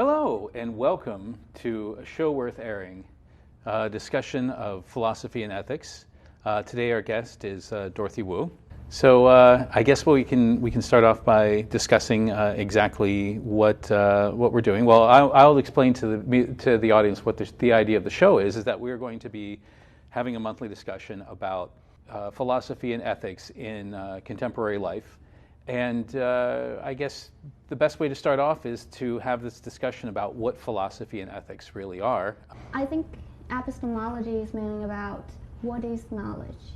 Hello, and welcome to A Show Worth Airing, a discussion of philosophy and ethics. Today our guest is Dorothy Wu. So I guess we can start off by discussing exactly what we're doing. Well, I'll explain to the audience what the idea of the show is that we're going to be having a monthly discussion about philosophy and ethics in contemporary life. And I guess the best way to start off is to have this discussion about what philosophy and ethics really are. I think epistemology is mainly about what is knowledge.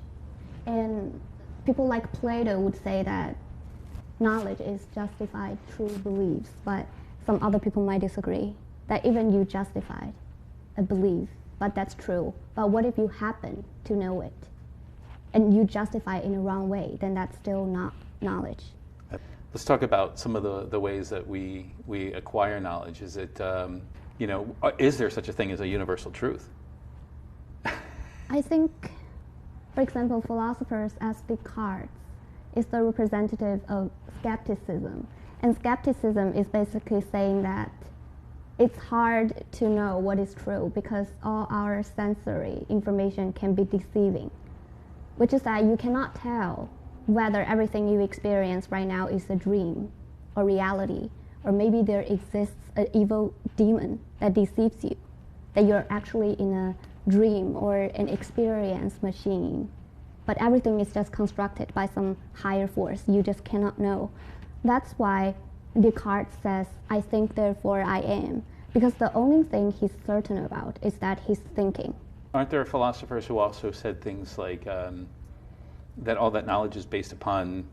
And people like Plato would say that knowledge is justified true beliefs, but some other people might disagree, that even you justified a belief, but that's true. But what if you happen to know it and you justify it in a wrong way, then that's still not knowledge. Let's talk about some of the ways that we acquire knowledge. Is it, is there such a thing as a universal truth? I think, for example, philosophers as Descartes is the representative of skepticism. And skepticism is basically saying that it's hard to know what is true because all our sensory information can be deceiving, which is that you cannot tell whether everything you experience right now is a dream or reality, or maybe there exists an evil demon that deceives you, that you're actually in a dream or an experience machine. But everything is just constructed by some higher force. You just cannot know. That's why Descartes says, I think, therefore I am. Because the only thing he's certain about is that he's thinking. Aren't there philosophers who also said things like that all that knowledge is based upon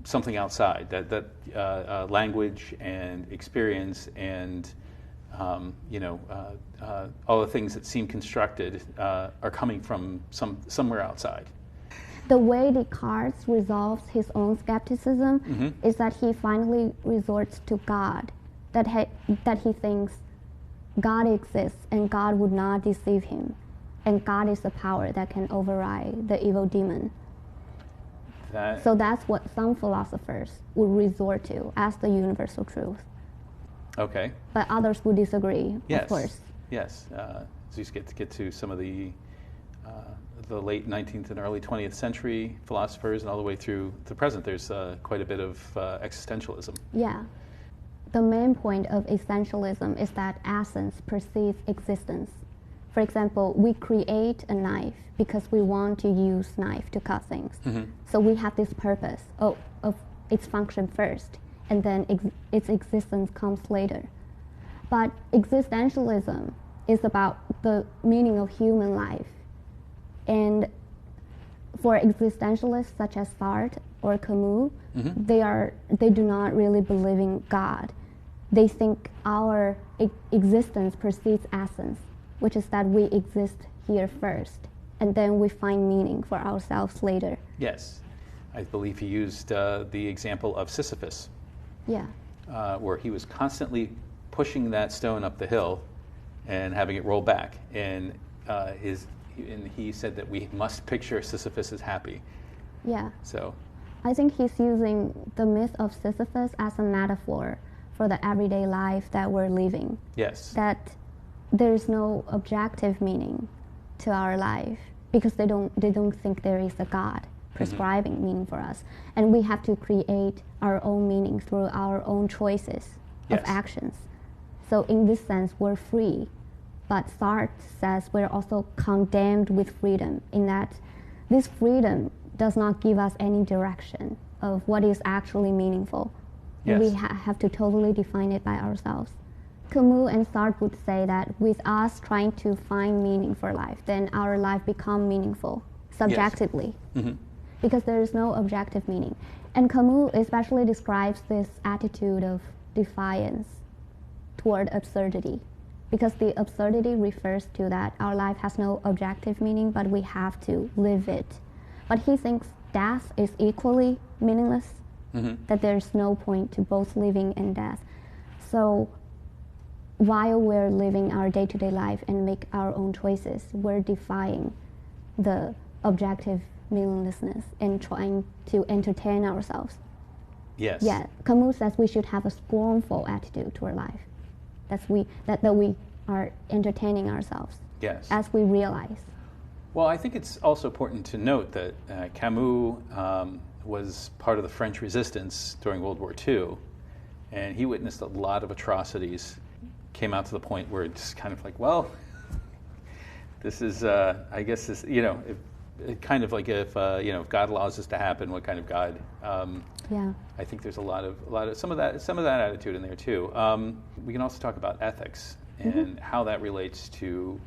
something outside, that language and experience and all the things that seem constructed are coming from somewhere outside? The way Descartes resolves his own skepticism is that he finally resorts to God, that he thinks God exists and God would not deceive him. And God is the power that can override the evil demon. So that's what some philosophers would resort to as the universal truth. Okay. But others would disagree, yes. Of course. Yes. So you get to some of the late 19th and early 20th century philosophers, and all the way through the present, there's quite a bit of existentialism. Yeah. The main point of essentialism is that essence precedes existence. For example, we create a knife because we want to use knife to cut things. So we have this purpose of its function first, and then its existence comes later. But existentialism is about the meaning of human life. And for existentialists such as Sartre or Camus, they do not really believe in God. They think our existence precedes essence, which is that we exist here first, and then we find meaning for ourselves later. Yes. I believe he used the example of Sisyphus. Yeah. Where he was constantly pushing that stone up the hill and having it roll back. And he said that we must picture Sisyphus as happy. Yeah. So I think he's using the myth of Sisyphus as a metaphor for the everyday life that we're living. Yes. That there's no objective meaning to our life because they don't think there is a God prescribing meaning for us, and we have to create our own meaning through our own choices of actions. So in this sense, we're free, but Sartre says we're also condemned with freedom in that this freedom does not give us any direction of what is actually meaningful. Yes. We have to totally define it by ourselves. Camus and Sartre would say that with us trying to find meaning for life, then our life becomes meaningful subjectively, because there is no objective meaning. And Camus especially describes this attitude of defiance toward absurdity, because the absurdity refers to that our life has no objective meaning, but we have to live it. But he thinks death is equally meaningless, that there's no point to both living and death. So while we're living our day-to-day life and make our own choices, we're defying the objective meaninglessness and trying to entertain ourselves. Yes. Yeah, Camus says we should have a scornful attitude toward life. That we are entertaining ourselves. Yes. As we realize. Well, I think it's also important to note that Camus was part of the French resistance during World War II, and he witnessed a lot of atrocities. Came out to the point where it's kind of like, well, this is, I guess, this, kind of like if if God allows this to happen, what kind of God? Yeah. I think there's a lot of some of that attitude in there too. We can also talk about ethics and how that relates to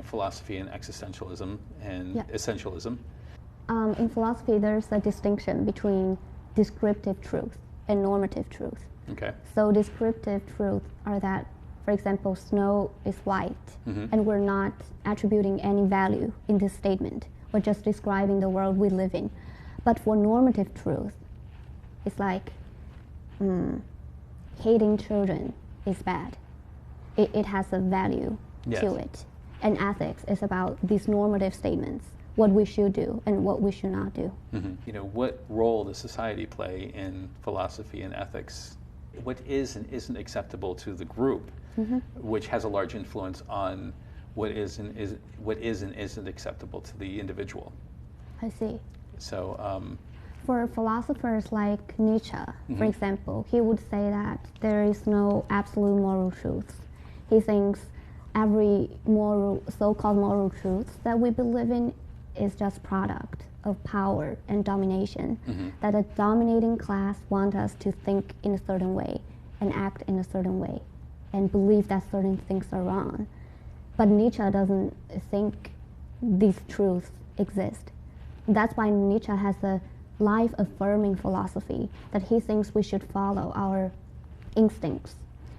philosophy and existentialism and essentialism. In philosophy, there's a distinction between descriptive truth and normative truth. Okay. So descriptive truths are that, for example, snow is white, and we're not attributing any value in this statement. We're just describing the world we live in. But for normative truth, it's like hating children is bad. It has a value to it. And ethics is about these normative statements, what we should do and what we should not do. What role does society play in philosophy and ethics? What is and isn't acceptable to the group, which has a large influence on what is and isn't acceptable to the individual. I see. So, for philosophers like Nietzsche, for example, he would say that there is no absolute moral truth. He thinks every so-called moral truth that we believe in is just product of power and domination. That a dominating class wants us to think in a certain way and act in a certain way and believe that certain things are wrong. But Nietzsche doesn't think these truths exist. That's why Nietzsche has a life-affirming philosophy, that he thinks we should follow our instincts.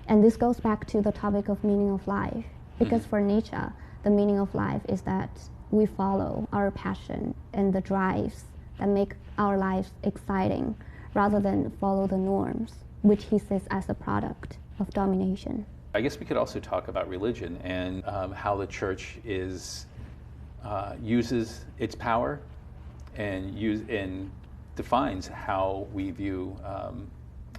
And this goes back to the topic of meaning of life, because for Nietzsche, the meaning of life is that we follow our passion and the drives that make our lives exciting, rather than follow the norms, which he sees as a product of domination. I guess we could also talk about religion and how the church uses its power and defines how we view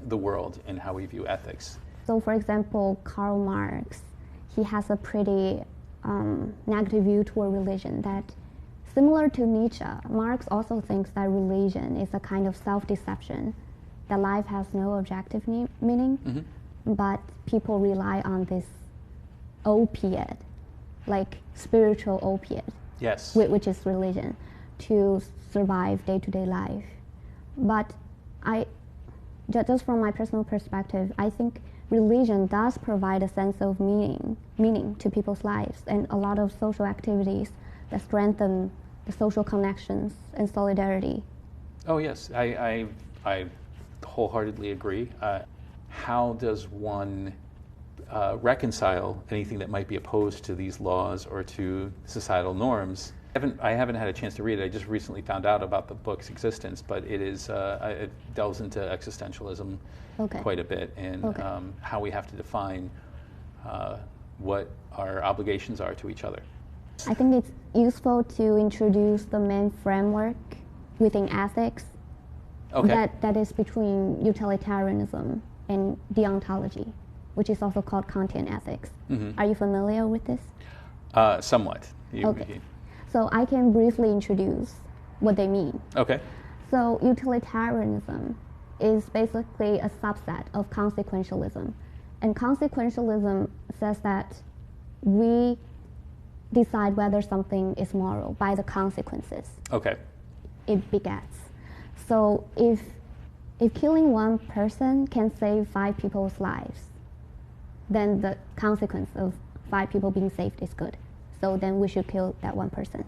the world and how we view ethics. So, for example, Karl Marx, he has a pretty negative view toward religion that, similar to Nietzsche, Marx also thinks that religion is a kind of self-deception, that life has no objective meaning, but people rely on this opiate, like spiritual opiate, yes, which is religion, to survive day-to-day life. But just from my personal perspective, I think religion does provide a sense of meaning to people's lives, and a lot of social activities that strengthen the social connections and solidarity. Oh yes, I wholeheartedly agree. How does one reconcile anything that might be opposed to these laws or to societal norms? I haven't had a chance to read it. I just recently found out about the book's existence, but it delves into existentialism quite a bit, and how we have to define what our obligations are to each other. I think it's useful to introduce the main framework within ethics that is between utilitarianism and deontology, which is also called Kantian ethics. Are you familiar with this? Somewhat. So I can briefly introduce what they mean. Okay. So utilitarianism is basically a subset of consequentialism. And consequentialism says that we decide whether something is moral by the consequences it begets. So if killing one person can save 5 people's lives, then the consequence of 5 people being saved is good. So then we should kill that one person.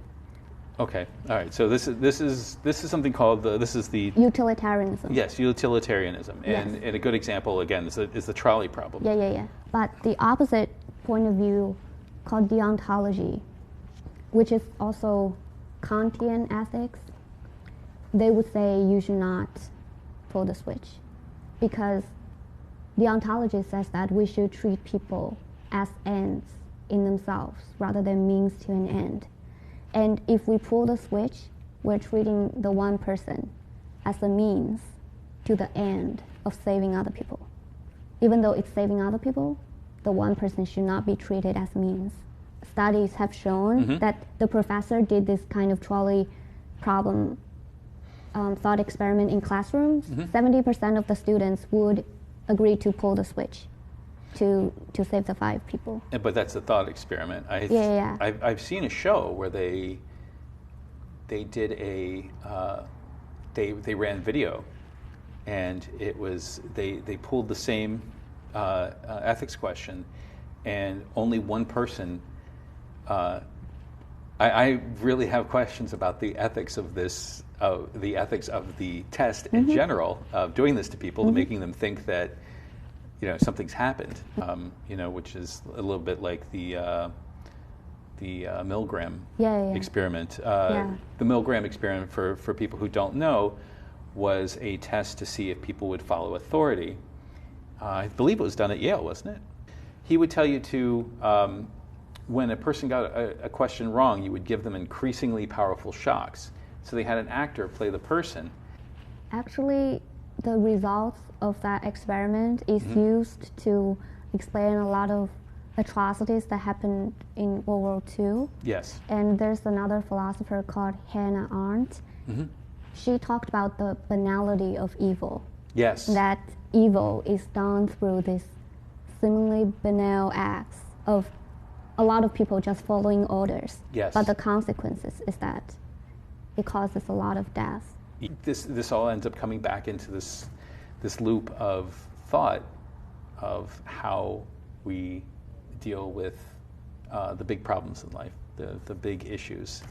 Okay. All right. So this is something called the utilitarianism. Yes, utilitarianism, and a good example again is the trolley problem. Yeah. But the opposite point of view, called deontology, which is also Kantian ethics, they would say you should not pull the switch, because deontology says that we should treat people as ends in themselves rather than means to an end. And if we pull the switch, we're treating the one person as a means to the end of saving other people. Even though it's saving other people, the one person should not be treated as means. Studies have shown that the professor did this kind of trolley problem thought experiment in classrooms. 70% of the students would agree to pull the switch to save the 5 people. But that's a thought experiment. Yeah. I've seen a show where they did they ran video, and it was they pulled the same ethics question, and only one person. I really have questions about the ethics of this, the ethics of the test in general, of doing this to people, making them think that, something's happened, which is a little bit like the Milgram experiment. The Milgram experiment, for people who don't know, was a test to see if people would follow authority. I believe it was done at Yale, wasn't it? He would tell you to, when a person got a question wrong, you would give them increasingly powerful shocks. So they had an actor play the person. Actually, the results of that experiment is used to explain a lot of atrocities that happened in World War II. Yes. And there's another philosopher called Hannah Arendt. She talked about the banality of evil. Yes. That evil is done through these seemingly banal acts of a lot of people just following orders. Yes. But the consequences is that it causes a lot of death. This all ends up coming back into this loop of thought of how we deal with the big problems in life, the big issues.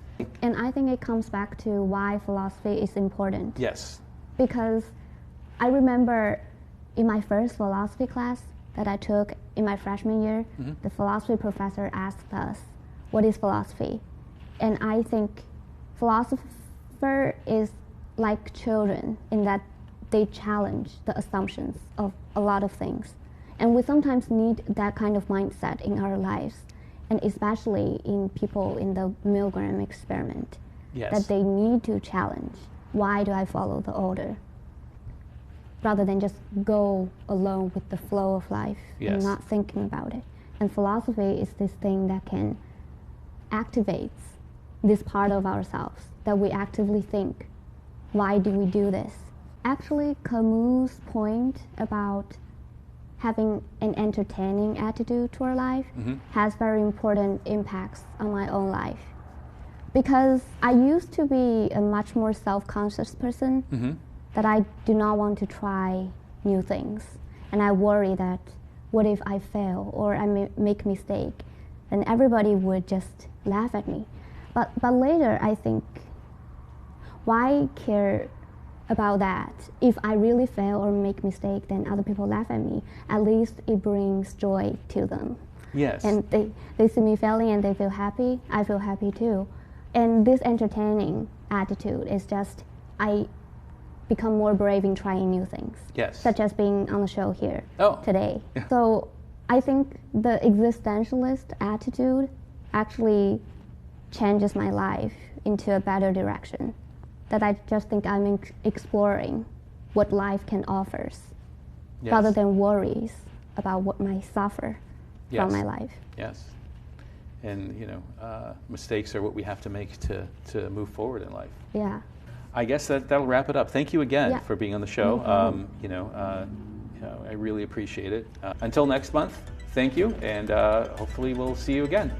And I think it comes back to why philosophy is important. Yes. Because I remember in my first philosophy class that I took in my freshman year, the philosophy professor asked us, what is philosophy? And I think philosopher is like children in that they challenge the assumptions of a lot of things. And we sometimes need that kind of mindset in our lives, and especially in people in the Milgram experiment, that they need to challenge, why do I follow the order? Rather than just go along with the flow of life and not thinking about it. And philosophy is this thing that can activate this part of ourselves, that we actively think, why do we do this? Actually, Camus' point about having an entertaining attitude toward life has very important impacts on my own life. Because I used to be a much more self-conscious person, that I do not want to try new things. And I worry that, what if I fail or I make mistake? And everybody would just laugh at me. But later I think, why care about that? If I really fail or make mistake, then other people laugh at me. At least it brings joy to them. Yes. And they see me failing and they feel happy. I feel happy too. And this entertaining attitude is just, I become more brave in trying new things. Yes. Such as being on the show here today. Yeah. So I think the existentialist attitude actually changes my life into a better direction. That I just think I'm exploring what life can offer, rather than worries about what might suffer from my life. Yes. And mistakes are what we have to make to move forward in life. Yeah. I guess that'll wrap it up. Thank you again for being on the show. I really appreciate it. Until next month, thank you, and hopefully we'll see you again.